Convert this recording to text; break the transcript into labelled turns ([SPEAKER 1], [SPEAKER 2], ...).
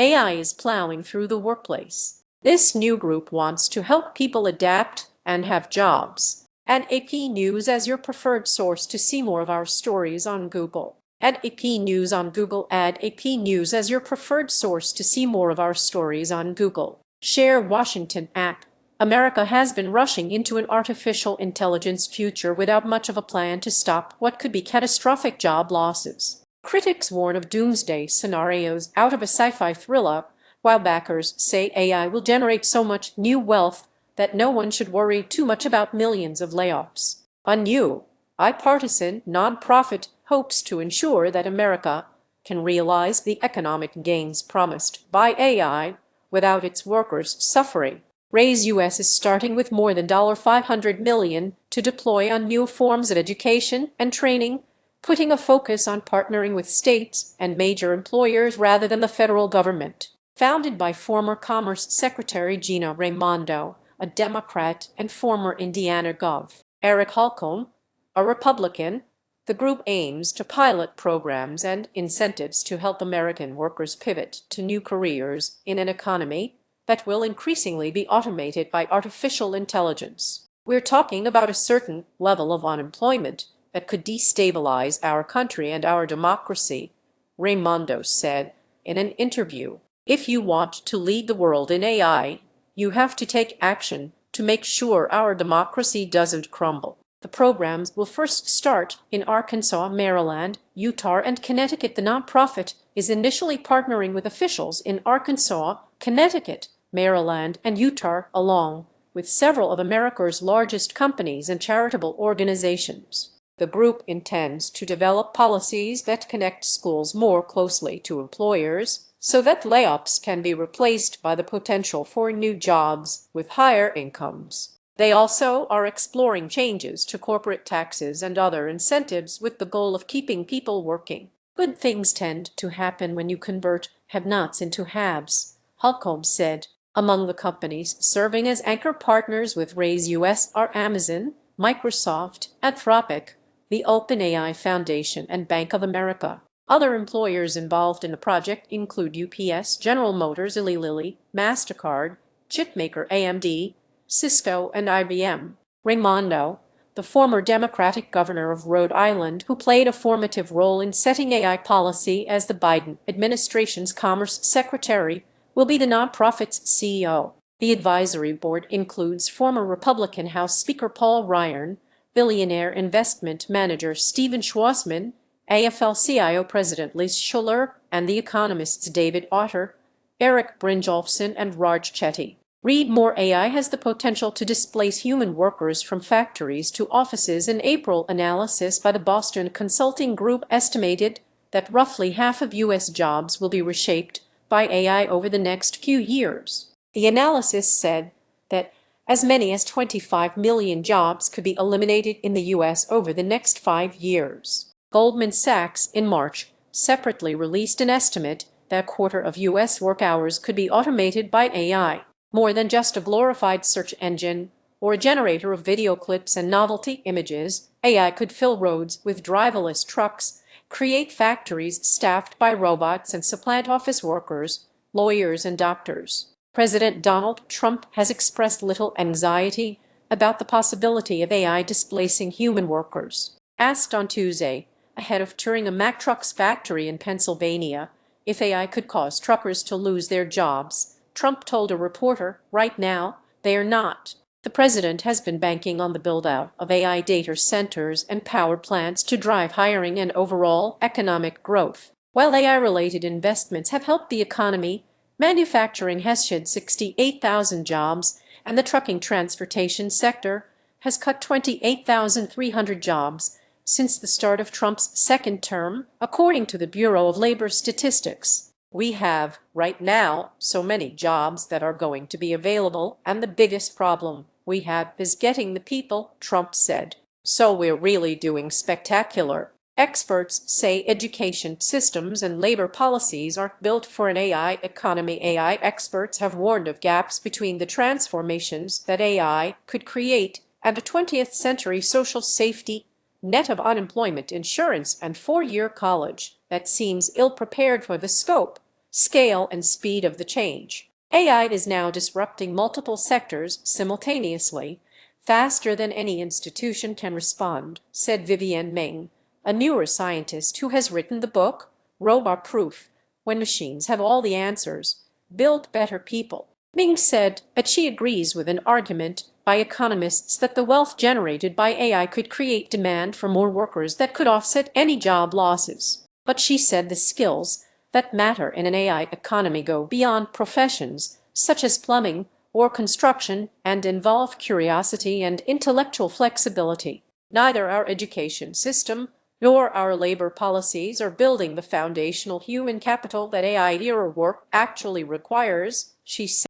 [SPEAKER 1] AI is plowing through the workplace. This new group wants to help people adapt and have jobs. Add AP News as your preferred source to see more of our stories on Google. Add AP News on Google. Add AP News as your preferred source to see more of our stories on Google. Share Washington app. America has been rushing into an artificial intelligence future without much of a plan to stop what could be catastrophic job losses. Critics warn of doomsday scenarios out of a sci-fi thriller, while backers say AI will generate so much new wealth that no one should worry too much about millions of layoffs. A new, bipartisan nonprofit hopes to ensure that America can realize the economic gains promised by AI without its workers suffering. Raise U.S. is starting with more than $500 million to deploy on new forms of education and training, putting a focus on partnering with states and major employers rather than the federal government. Founded by former Commerce Secretary Gina Raimondo, a Democrat, and former Indiana Gov. Eric Holcomb, a Republican, the group aims to pilot programs and incentives to help American workers pivot to new careers in an economy that will increasingly be automated by artificial intelligence. We're talking about a certain level of unemployment that could destabilize our country and our democracy, Raimondo said in an interview. If you want to lead the world in AI, you have to take action to make sure our democracy doesn't crumble. The programs will first start in Arkansas, Maryland, Utah, and Connecticut. The nonprofit is initially partnering with officials in Arkansas, Connecticut, Maryland, and Utah, along with several of America's largest companies and charitable organizations. The group intends to develop policies that connect schools more closely to employers so that layoffs can be replaced by the potential for new jobs with higher incomes. They also are exploring changes to corporate taxes and other incentives with the goal of keeping people working. Good things tend to happen when you convert have-nots into haves, Holcomb said. Among the companies serving as anchor partners with Raise US are Amazon, Microsoft, Anthropic, the OpenAI Foundation, and Bank of America. Other employers involved in the project include UPS, General Motors, Eli Lilly, MasterCard, chipmaker AMD, Cisco, and IBM. Raimondo, the former Democratic governor of Rhode Island who played a formative role in setting AI policy as the Biden administration's Commerce Secretary, will be the nonprofit's CEO. The advisory board includes former Republican House Speaker Paul Ryan, billionaire investment manager Steven Schwarzman, AFL-CIO President Liz Schuller, and the economists David Otter, Eric Brynjolfsson, and Raj Chetty. Read more. AI has the potential to displace human workers from factories to offices. An April analysis by the Boston Consulting Group estimated that roughly half of U.S. jobs will be reshaped by AI over the next few years. The analysis said that as many as 25 million jobs could be eliminated in the U.S. over the next 5 years. Goldman Sachs in March separately released an estimate that a quarter of U.S. work hours could be automated by AI. More than just a glorified search engine or a generator of video clips and novelty images, AI could fill roads with driverless trucks, create factories staffed by robots, and supplant office workers, lawyers, and doctors. President Donald Trump has expressed little anxiety about the possibility of AI displacing human workers. Asked on Tuesday, ahead of touring a Mack Trucks factory in Pennsylvania, if AI could cause truckers to lose their jobs, Trump told a reporter, "Right now, they are not." The president has been banking on the build-out of AI data centers and power plants to drive hiring and overall economic growth. While AI-related investments have helped the economy, manufacturing has shed 68,000 jobs, and the trucking transportation sector has cut 28,300 jobs since the start of Trump's second term, according to the Bureau of Labor Statistics. We have, right now, so many jobs that are going to be available, and the biggest problem we have is getting the people, Trump said. So we're really doing spectacular. Experts say education systems and labor policies aren't built for an AI economy. AI experts have warned of gaps between the transformations that AI could create and a 20th century social safety net of unemployment insurance and four-year college that seems ill-prepared for the scope scale, and speed of the change. AI is now disrupting multiple sectors simultaneously, faster than any institution can respond, said Vivienne Ming, a neuroscientist who has written the book, Robot Proof: When Machines Have All the Answers, Build Better People. Ming said that she agrees with an argument by economists that the wealth generated by AI could create demand for more workers that could offset any job losses. But she said the skills that matter in an AI economy go beyond professions such as plumbing or construction and involve curiosity and intellectual flexibility. Neither our education system nor our labor policies are building the foundational human capital that AI-era work actually requires, she said.